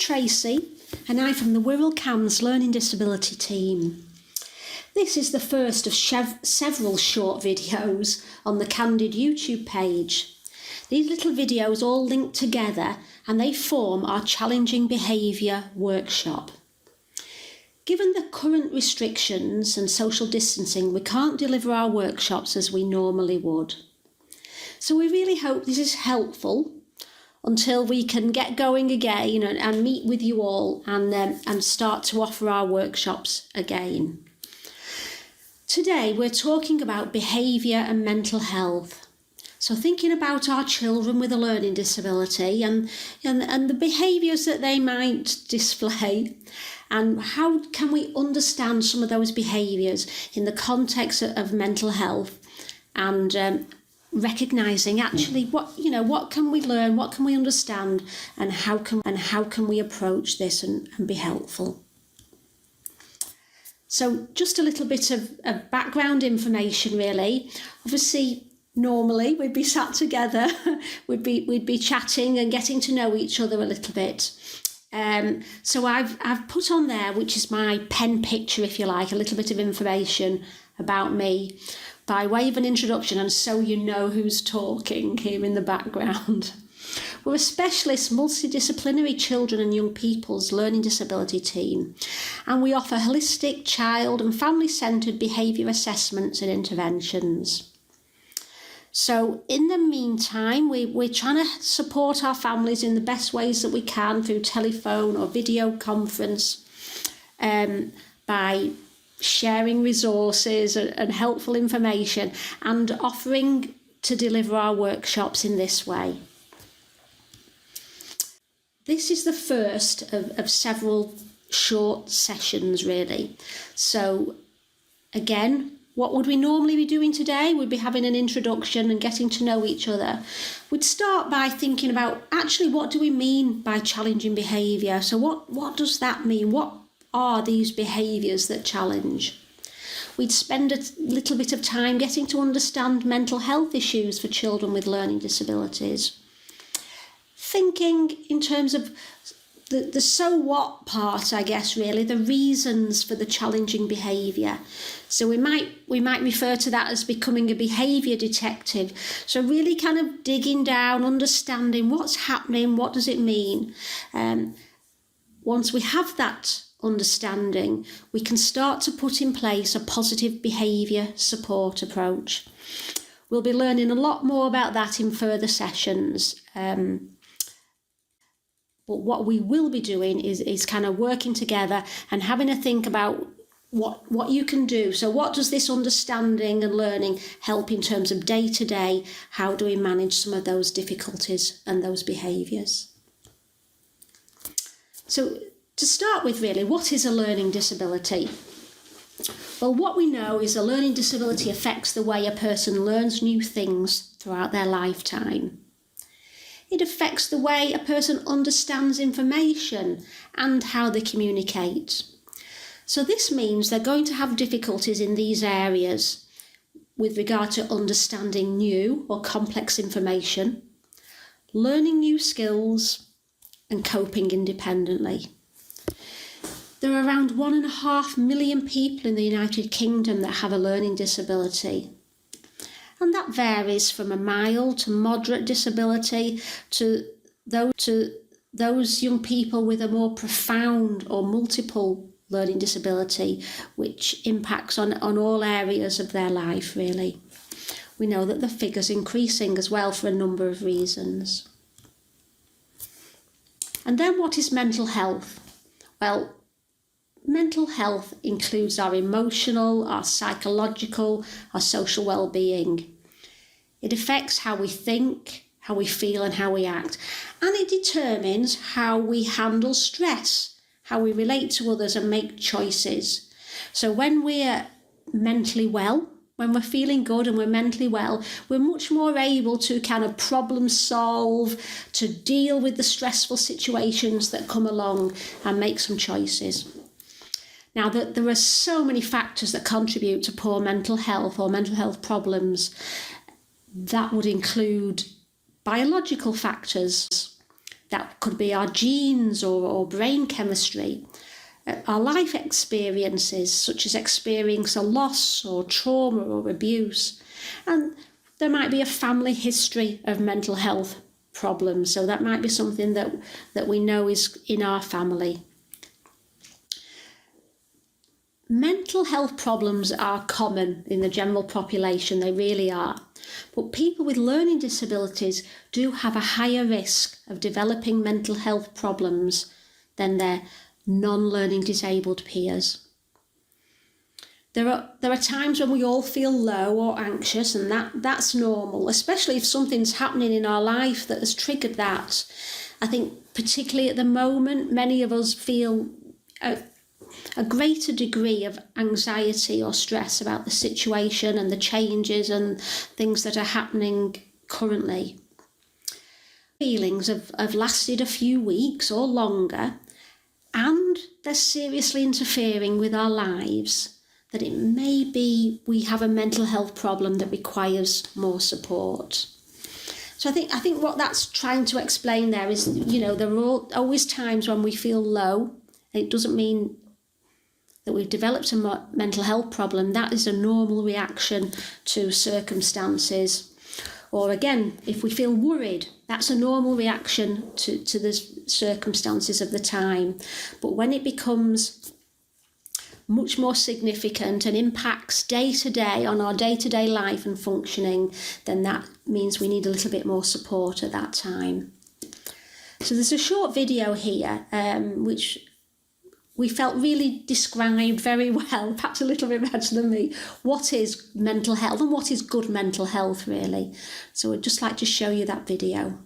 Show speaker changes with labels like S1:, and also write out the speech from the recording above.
S1: Tracy and I'm from the Wirral CAMHS Learning Disability team. This is the first of several short videos on the Candid YouTube page. These little videos all link together and they form our Challenging Behaviour workshop. Given the current restrictions and social distancing, we can't deliver our workshops as we normally would. So we really hope this is helpful until we can get going again and meet with you all and start to offer our workshops again. Today we're talking about behaviour and mental health. So thinking about our children with a learning disability and the behaviours that they might display, and how can we understand some of those behaviours in the context of mental health, and recognising actually what can we learn, what can we understand, and how can we approach this and be helpful. So just a little bit of background information really. Obviously, normally we'd be sat together, we'd be chatting and getting to know each other a little bit. So I've put on there, which is my pen picture, if you like, a little bit of information about me by way of an introduction, and so you know who's talking here in the background. We're a specialist multidisciplinary children and young people's learning disability team, and we offer holistic, child and family-centred behaviour assessments and interventions. So in the meantime, we're trying to support our families in the best ways that we can through telephone or video conference, by sharing resources and helpful information, and offering to deliver our workshops in this way. This is the first of several short sessions really. So again, what would we normally be doing today? We'd be having an introduction and getting to know each other. We'd start by thinking about actually what do we mean by challenging behaviour? So what does that mean? What are these behaviours that challenge? We'd spend a little bit of time getting to understand mental health issues for children with learning disabilities. Thinking in terms of the so what part, I guess, really, the reasons for the challenging behaviour. So we might refer to that as becoming a behaviour detective. So really kind of digging down, understanding what's happening, what does it mean. Once we have that understanding, we can start to put in place a positive behaviour support approach. We'll be learning a lot more about that in further sessions. But what we will be doing is kind of working together and having a think about what you can do. So what does this understanding and learning help in terms of day-to-day? How do we manage some of those difficulties and those behaviours? So to start with really, what is a learning disability? Well, what we know is a learning disability affects the way a person learns new things throughout their lifetime. It affects the way a person understands information and how they communicate. So this means they're going to have difficulties in these areas with regard to understanding new or complex information, learning new skills, and coping independently. There are around 1.5 million people in the United Kingdom that have a learning disability. And that varies from a mild to moderate disability to those young people with a more profound or multiple learning disability, which impacts on all areas of their life, really. We know that the figure's increasing as well for a number of reasons. And then what is mental health? Well, mental health includes our emotional, our psychological, our social well-being. It affects how we think, how we feel and how we act. And it determines how we handle stress, how we relate to others and make choices. So when we're mentally well, when we're feeling good and we're mentally well, we're much more able to kind of problem solve, to deal with the stressful situations that come along and make some choices. Now, there are so many factors that contribute to poor mental health or mental health problems. That would include biological factors, That could be our genes or brain chemistry. Our life experiences, such as experiencing a loss or trauma or abuse. And there might be a family history of mental health problems, so that might be something that we know is in our family. Mental health problems are common in the general population, they really are. But people with learning disabilities do have a higher risk of developing mental health problems than their non-learning disabled peers. There are times when we all feel low or anxious, and that's normal, especially if something's happening in our life that has triggered that. I think particularly at the moment, many of us feel a greater degree of anxiety or stress about the situation and the changes and things that are happening currently. Feelings have lasted a few weeks or longer, and they're seriously interfering with our lives, that it may be we have a mental health problem that requires more support. So I think what that's trying to explain there is, there are always times when we feel low. It doesn't mean that we've developed a mental health problem. That is a normal reaction to circumstances. Or again, if we feel worried, that's a normal reaction to the circumstances of the time. But when it becomes much more significant and impacts day to day on our day-to-day life and functioning, then that means we need a little bit more support at that time. So there's a short video here which we felt really described very well, perhaps a little bit better than me, what is mental health and what is good mental health really. So I'd just like to show you that video.